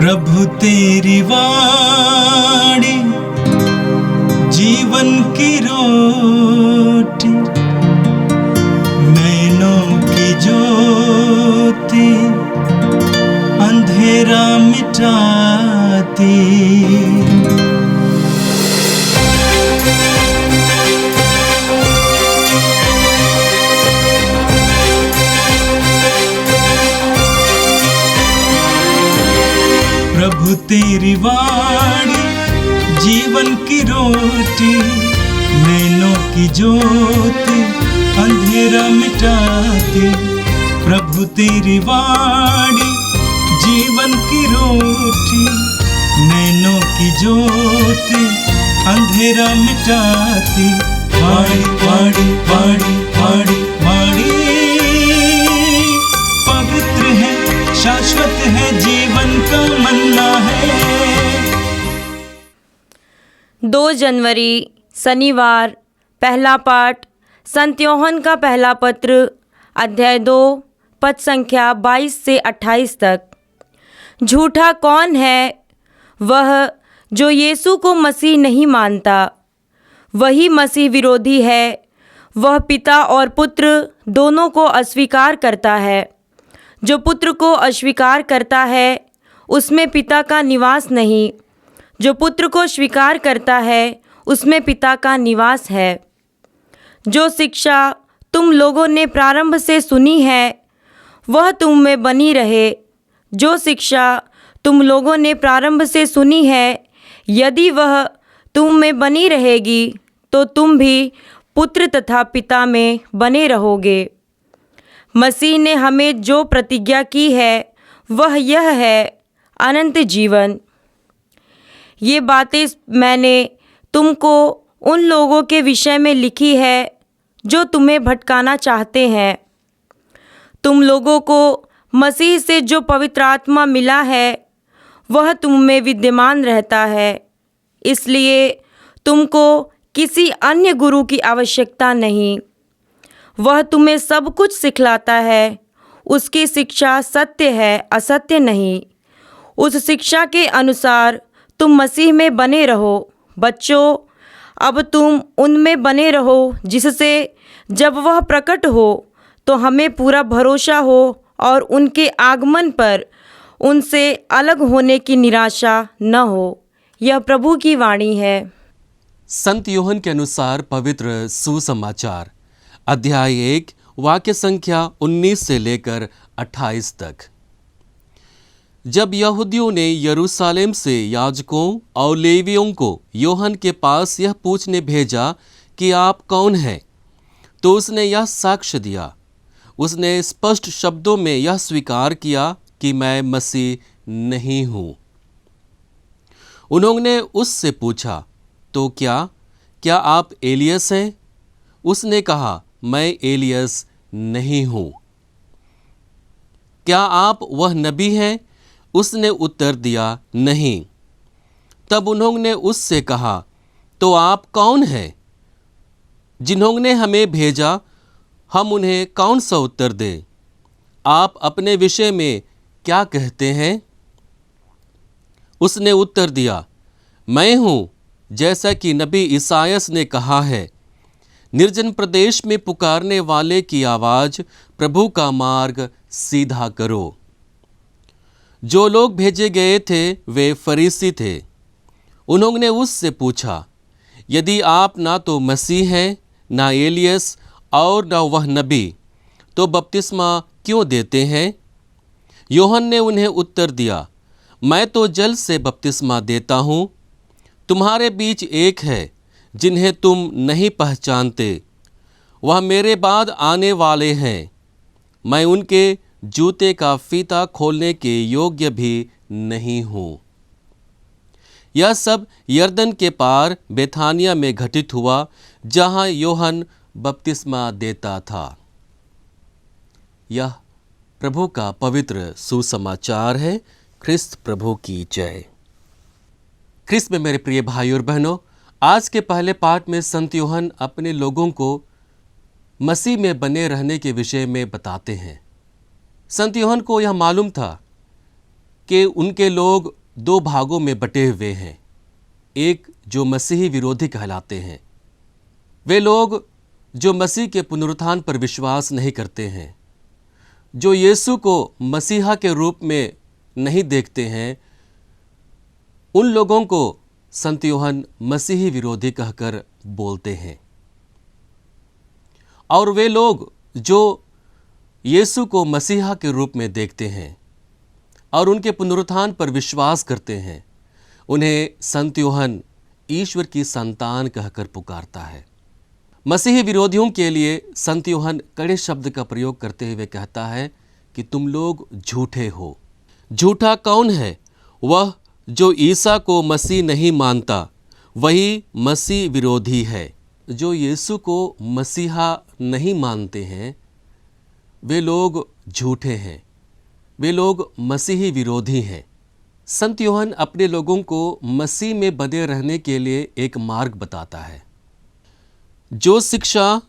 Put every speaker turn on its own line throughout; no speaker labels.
प्रभु तेरी वाणी जीवन की रोटी, नैनों की ज्योति अंधेरा मिटाती। प्रभु तेरी वाणी जीवन की रोटी, नैनों की ज्योति अंधेरा मिटाती। प्रभु तेरी वाणी जीवन की रोटी, नैनों की ज्योति अंधेरा मिटाती। वाणी वाणी वाणी वाणी वाणी पवित्र है, शाश्वत है, जीवन का मन्ना है।
2 जनवरी शनिवार। पहला पाठ संत यूहन्ना का पहला पत्र, अध्याय 2, पद संख्या 22 से 28 तक। झूठा कौन है? वह जो यीशु को मसीह नहीं मानता, वही मसीह विरोधी है। वह पिता और पुत्र दोनों को अस्वीकार करता है। जो पुत्र को अस्वीकार करता है, उसमें पिता का निवास नहीं। जो पुत्र को स्वीकार करता है, उसमें पिता का निवास है। जो शिक्षा तुम लोगों ने प्रारंभ से सुनी है, वह तुम में बनी रहे। जो शिक्षा तुम लोगों ने प्रारंभ से सुनी है, यदि वह तुम में बनी रहेगी, तो तुम भी पुत्र तथा पिता में बने रहोगे। मसीह ने हमें जो प्रतिज्ञा की है, वह यह है, अनंत जीवन। ये बातें मैंने तुमको उन लोगों के विषय में लिखी है जो तुम्हें भटकाना चाहते हैं। तुम लोगों को मसीह से जो पवित्र आत्मा मिला है, वह तुम में विद्यमान रहता है। इसलिए तुमको किसी अन्य गुरु की आवश्यकता नहीं। वह तुम्हें सब कुछ सिखलाता है। उसकी शिक्षा सत्य है, असत्य नहीं। उस शिक्षा के अनुसार तुम मसीह में बने रहो। बच्चों, अब तुम उनमें बने रहो, जिससे जब वह प्रकट हो तो हमें पूरा भरोसा हो और उनके आगमन पर उनसे अलग होने की निराशा न हो। यह प्रभु की वाणी है।
संत यूहन्ना के अनुसार पवित्र सुसमाचार, अध्याय 1, वाक्य संख्या 19 से लेकर 28 तक। जब यहूदियों ने यरूशलेम से याजकों और लेवियों को यूहन्ना के पास यह पूछने भेजा कि आप कौन हैं, तो उसने यह साक्ष्य दिया। उसने स्पष्ट शब्दों में यह स्वीकार किया कि मैं मसीह नहीं हूँ। उन्होंने उससे पूछा, तो क्या आप एलियस हैं? उसने कहा, मैं एलियस नहीं हूँ। क्या आप वह नबी हैं? उसने उत्तर दिया, नहीं। तब उन्होंने उससे कहा, तो आप कौन हैं? जिन्होंने हमें भेजा, हम उन्हें कौन सा उत्तर दें? आप अपने विषय में क्या कहते हैं? उसने उत्तर दिया, मैं हूँ, जैसा कि नबी ईसायास ने कहा है, निर्जन प्रदेश में पुकारने वाले की आवाज़, प्रभु का मार्ग सीधा करो। जो लोग भेजे गए थे वे फरीसी थे। उन्होंने उससे पूछा, यदि आप ना तो मसीह हैं, ना एलियस और न वह नबी, तो बपतिस्मा क्यों देते हैं? यूहन्ना ने उन्हें उत्तर दिया, मैं तो जल से बपतिस्मा देता हूँ। तुम्हारे बीच एक है जिन्हें तुम नहीं पहचानते। वह मेरे बाद आने वाले हैं। मैं उनके जूते का फीता खोलने के योग्य भी नहीं हूँ। यह सब यरदन के पार बेथानिया में घटित हुआ, जहाँ यूहन्ना बपतिस्मा देता था। यह प्रभु का पवित्र सुसमाचार है। ख्रिस्त प्रभु की जय। ख्रिस्त में मेरे प्रिय भाई और बहनों, आज के पहले पाठ में संत यूहन्ना अपने लोगों को मसीह में बने रहने के विषय में बताते हैं। संत यूहन्ना को यह मालूम था कि उनके लोग दो भागों में बटे हुए हैं। एक जो मसीही विरोधी कहलाते हैं, वे लोग जो मसीह के पुनरुत्थान पर विश्वास नहीं करते हैं, जो यीशु को मसीहा के रूप में नहीं देखते हैं, उन लोगों को संत यूहन्ना मसीही विरोधी कहकर बोलते हैं। और वे लोग जो यीशु को मसीहा के रूप में देखते हैं और उनके पुनरुत्थान पर विश्वास करते हैं, उन्हें संत यूहन्ना ईश्वर की संतान कहकर पुकारता है। मसीही विरोधियों के लिए संत यूहन्ना कड़े शब्द का प्रयोग करते हुए कहता है कि तुम लोग झूठे हो। झूठा कौन है? वह जो ईसा को मसीह नहीं मानता, वही मसीह विरोधी है। जो यीशु को मसीहा नहीं मानते हैं, वे लोग झूठे हैं, वे लोग मसीही विरोधी हैं। संत यूहन्ना अपने लोगों को मसीह में बने रहने के लिए एक मार्ग बताता है। जो शिक्षा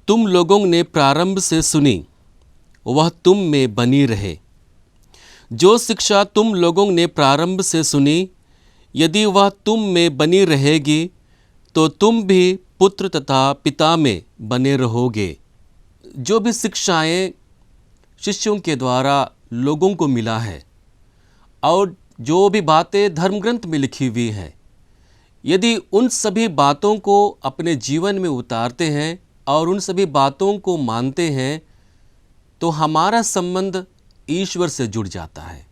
तुम लोगों ने प्रारंभ से सुनी, वह तुम में बनी रहे। जो शिक्षा तुम लोगों ने प्रारंभ से सुनी, यदि वह तुम में बनी रहेगी, तो तुम भी पुत्र तथा पिता में बने रहोगे। जो भी शिक्षाएं शिष्यों के द्वारा लोगों को मिला है और जो भी बातें धर्मग्रंथ में लिखी हुई हैं, यदि उन सभी बातों को अपने जीवन में उतारते हैं और उन सभी बातों को मानते हैं, तो हमारा संबंध ईश्वर से जुड़ जाता है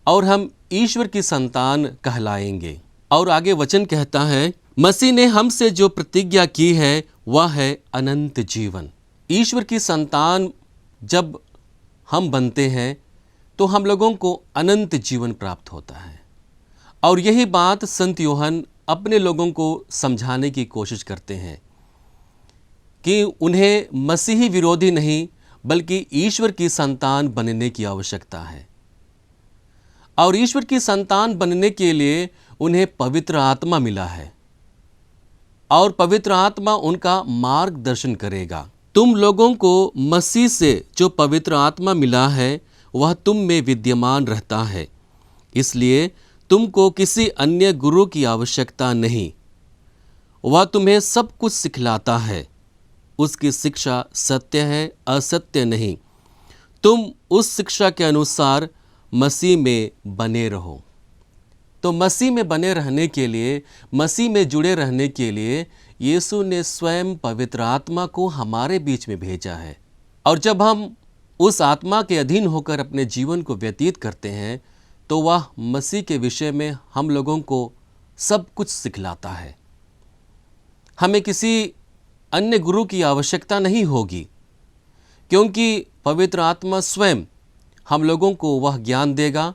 और हम ईश्वर की संतान कहलाएंगे। और आगे वचन कहता है, मसीह ने हमसे जो प्रतिज्ञा की है वह है अनंत जीवन। ईश्वर की संतान जब हम बनते हैं तो हम लोगों को अनंत जीवन प्राप्त होता है। और यही बात संत यूहन्ना अपने लोगों को समझाने की कोशिश करते हैं कि उन्हें मसीही विरोधी नहीं बल्कि ईश्वर की संतान बनने की आवश्यकता है। और ईश्वर की संतान बनने के लिए उन्हें पवित्र आत्मा मिला है और पवित्र आत्मा उनका मार्गदर्शन करेगा। तुम लोगों को मसीह से जो पवित्र आत्मा मिला है वह तुम में विद्यमान रहता है, इसलिए तुमको किसी अन्य गुरु की आवश्यकता नहीं। वह तुम्हें सब कुछ सिखलाता है। उसकी शिक्षा सत्य है, असत्य नहीं। तुम उस शिक्षा के अनुसार मसीह में बने रहो। तो मसीह में बने रहने के लिए, मसीह में जुड़े रहने के लिए यीशु ने स्वयं पवित्र आत्मा को हमारे बीच में भेजा है। और जब हम उस आत्मा के अधीन होकर अपने जीवन को व्यतीत करते हैं, तो वह मसीह के विषय में हम लोगों को सब कुछ सिखलाता है। हमें किसी अन्य गुरु की आवश्यकता नहीं होगी, क्योंकि पवित्र आत्मा स्वयं हम लोगों को वह ज्ञान देगा,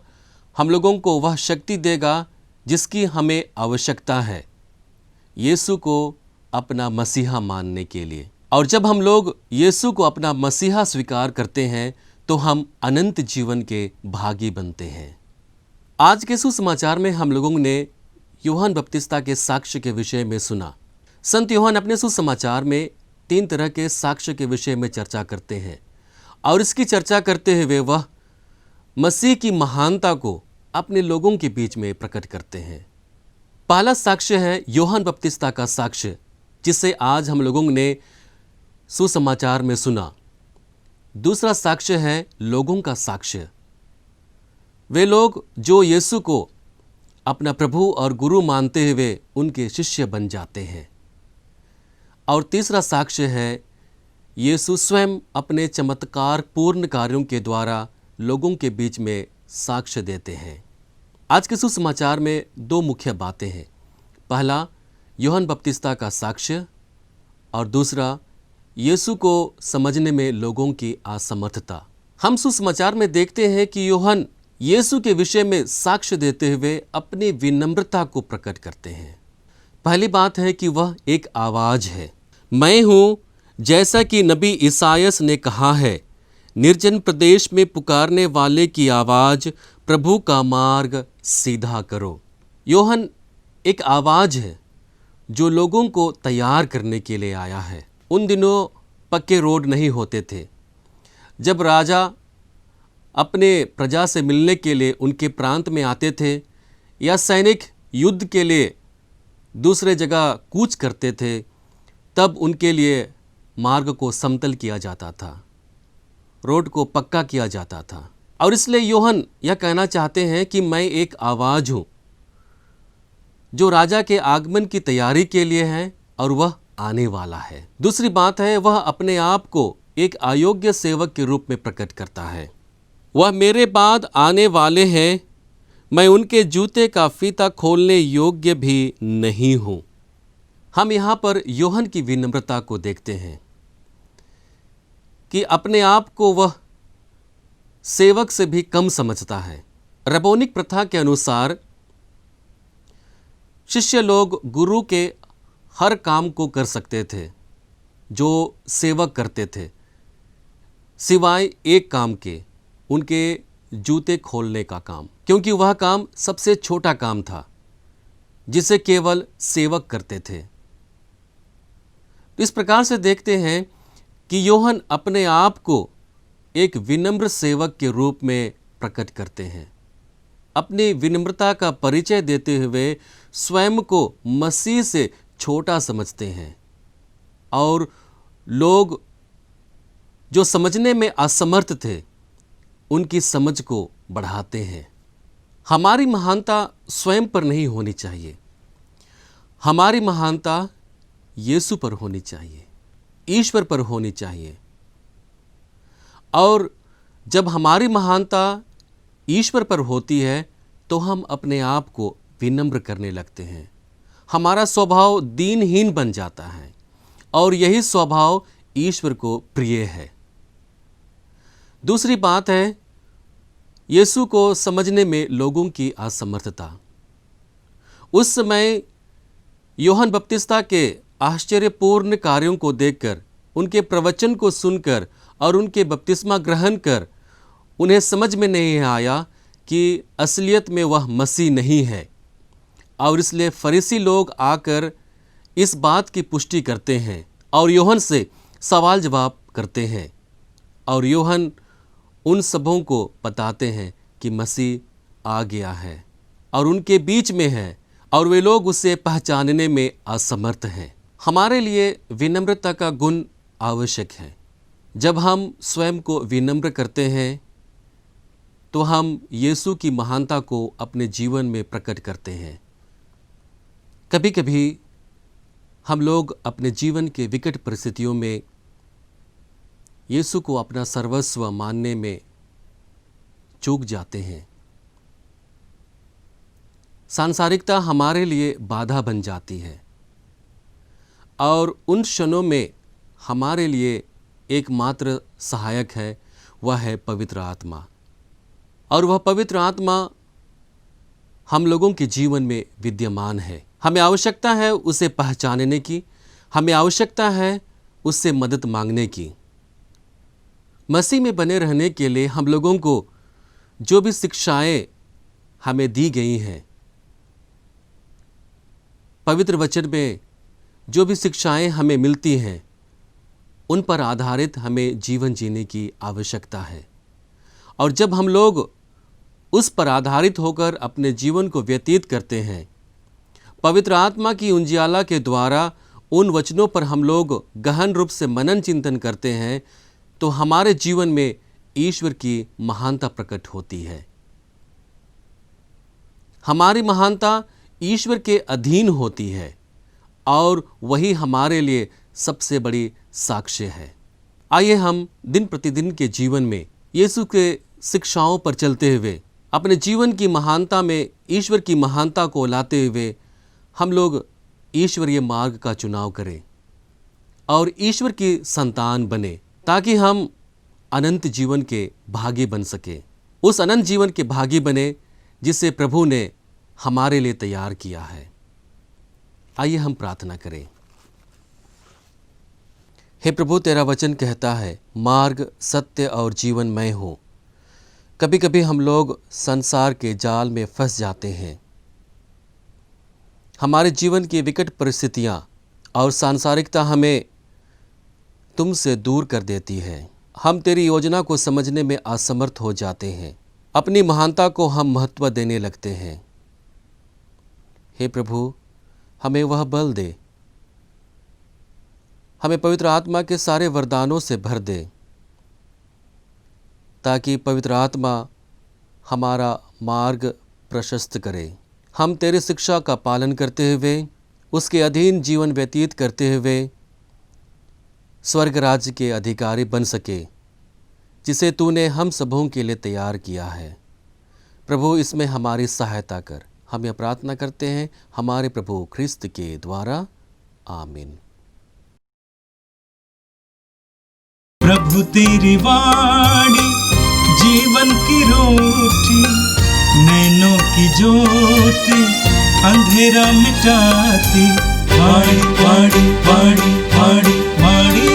हम लोगों को वह शक्ति देगा जिसकी हमें आवश्यकता है यीशु को अपना मसीहा मानने के लिए। और जब हम लोग यीशु को अपना मसीहा स्वीकार करते हैं तो हम अनंत जीवन के भागी बनते हैं। आज के सुसमाचार में हम लोगों ने यूहन्ना बपतिस्ता के साक्ष्य के विषय में सुना। संत यूहन्ना अपने सुसमाचार में 3 तरह के साक्ष्य के विषय में चर्चा करते हैं और इसकी चर्चा करते हुए वह मसीह की महानता को अपने लोगों के बीच में प्रकट करते हैं। पहला साक्ष्य है यूहन्ना बपतिस्ता का साक्ष्य, जिसे आज हम लोगों ने सुसमाचार में सुना। दूसरा साक्ष्य है लोगों का साक्ष्य, वे लोग जो यीशु को अपना प्रभु और गुरु मानते हुए उनके शिष्य बन जाते हैं। और तीसरा साक्ष्य है यीशु स्वयं अपने चमत्कार पूर्ण कार्यों के द्वारा लोगों के बीच में साक्ष्य देते हैं। आज के सुसमाचार में 2 मुख्य बातें हैं। पहला यूहन्ना बपतिस्ता का साक्ष्य और दूसरा यीशु को समझने में लोगों की असमर्थता। हम सुसमाचार में देखते हैं कि यूहन्ना यीशु के विषय में साक्ष्य देते हुए अपनी विनम्रता को प्रकट करते हैं। पहली बात है कि वह एक आवाज़ है। मैं हूँ, जैसा कि नबी ईसायास ने कहा है, निर्जन प्रदेश में पुकारने वाले की आवाज़, प्रभु का मार्ग सीधा करो। यूहन्ना एक आवाज़ है जो लोगों को तैयार करने के लिए आया है। उन दिनों पक्के रोड नहीं होते थे। जब राजा अपने प्रजा से मिलने के लिए उनके प्रांत में आते थे या सैनिक युद्ध के लिए दूसरे जगह कूच करते थे, तब उनके लिए मार्ग को समतल किया जाता था, रोड को पक्का किया जाता था। और इसलिए यूहन्ना यह कहना चाहते हैं कि मैं एक आवाज़ हूँ जो राजा के आगमन की तैयारी के लिए है और वह आने वाला है। दूसरी बात है, वह अपने आप को एक अयोग्य सेवक के रूप में प्रकट करता है। वह मेरे बाद आने वाले हैं, मैं उनके जूते का फीता खोलने योग्य भी नहीं हूँ। हम यहाँ पर यूहन्ना की विनम्रता को देखते हैं कि अपने आप को वह सेवक से भी कम समझता है। रबोनिक प्रथा के अनुसार शिष्य लोग गुरु के हर काम को कर सकते थे जो सेवक करते थे, सिवाय एक काम के, उनके जूते खोलने का काम, क्योंकि वह काम सबसे छोटा काम था जिसे केवल सेवक करते थे। तो इस प्रकार से देखते हैं कि यूहन्ना अपने आप को एक विनम्र सेवक के रूप में प्रकट करते हैं। अपनी विनम्रता का परिचय देते हुए स्वयं को मसीह से छोटा समझते हैं और लोग जो समझने में असमर्थ थे उनकी समझ को बढ़ाते हैं। हमारी महानता स्वयं पर नहीं होनी चाहिए, हमारी महानता यीशु पर होनी चाहिए, ईश्वर पर होनी चाहिए। और जब हमारी महानता ईश्वर पर होती है तो हम अपने आप को विनम्र करने लगते हैं, हमारा स्वभाव दीनहीन बन जाता है और यही स्वभाव ईश्वर को प्रिय है। दूसरी बात है, यीशु को समझने में लोगों की असमर्थता। उस समय यूहन्ना बपतिस्ता के आश्चर्यपूर्ण कार्यों को देखकर, उनके प्रवचन को सुनकर और उनके बपतिस्मा ग्रहण कर उन्हें समझ में नहीं आया कि असलियत में वह मसीह नहीं है। और इसलिए फरीसी लोग आकर इस बात की पुष्टि करते हैं और यूहन्ना से सवाल जवाब करते हैं और यूहन्ना उन सबों को बताते हैं कि मसीह आ गया है और उनके बीच में है और वे लोग उसे पहचानने में असमर्थ हैं। हमारे लिए विनम्रता का गुण आवश्यक है। जब हम स्वयं को विनम्र करते हैं तो हम यीशु की महानता को अपने जीवन में प्रकट करते हैं। कभी कभी हम लोग अपने जीवन के विकट परिस्थितियों में यीशु को अपना सर्वस्व मानने में चूक जाते हैं। सांसारिकता हमारे लिए बाधा बन जाती है और उन क्षणों में हमारे लिए एकमात्र सहायक है, वह है पवित्र आत्मा। और वह पवित्र आत्मा हम लोगों के जीवन में विद्यमान है। हमें आवश्यकता है उसे पहचानने की, हमें आवश्यकता है उससे मदद मांगने की। मसीह में बने रहने के लिए हम लोगों को जो भी शिक्षाएं हमें दी गई हैं, पवित्र वचन में जो भी शिक्षाएं हमें मिलती हैं, उन पर आधारित हमें जीवन जीने की आवश्यकता है। और जब हम लोग उस पर आधारित होकर अपने जीवन को व्यतीत करते हैं, पवित्र आत्मा की उजियाला के द्वारा उन वचनों पर हम लोग गहन रूप से मनन चिंतन करते हैं, तो हमारे जीवन में ईश्वर की महानता प्रकट होती है। हमारी महानता ईश्वर के अधीन होती है और वही हमारे लिए सबसे बड़ी साक्ष्य है। आइए हम दिन प्रतिदिन के जीवन में यीशु के शिक्षाओं पर चलते हुए अपने जीवन की महानता में ईश्वर की महानता को लाते हुए हम लोग ईश्वरीय मार्ग का चुनाव करें और ईश्वर की संतान बने, ताकि हम अनंत जीवन के भागी बन सके। उस अनंत जीवन के भागी बने जिसे प्रभु ने हमारे लिए तैयार किया है। आइए हम प्रार्थना करें। हे प्रभु, तेरा वचन कहता है, मार्ग, सत्य और जीवन मैं हूँ। कभी कभी हम लोग संसार के जाल में फंस जाते हैं। हमारे जीवन की विकट परिस्थितियाँ और सांसारिकता हमें तुमसे दूर कर देती है। हम तेरी योजना को समझने में असमर्थ हो जाते हैं। अपनी महानता को हम महत्व देने लगते हैं। हे प्रभु, हमें वह बल दे, हमें पवित्र आत्मा के सारे वरदानों से भर दे, ताकि पवित्र आत्मा हमारा मार्ग प्रशस्त करे। हम तेरी शिक्षा का पालन करते हुए, उसके अधीन जीवन व्यतीत करते हुए स्वर्ग राज्य के अधिकारी बन सके, जिसे तूने हम सबों के लिए तैयार किया है। प्रभु, इसमें हमारी सहायता कर। हम यह प्रार्थना करते हैं हमारे प्रभु ख्रिस्त के द्वारा, आमीन।
प्रभु तेरी वाणी जीवन की रोटी, नैनों की ज्योति अंधेरा मिटाती। वाणी वाणी वाणी वाणी वाणी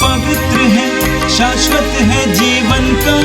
पवित्र है, शाश्वत है, जीवन का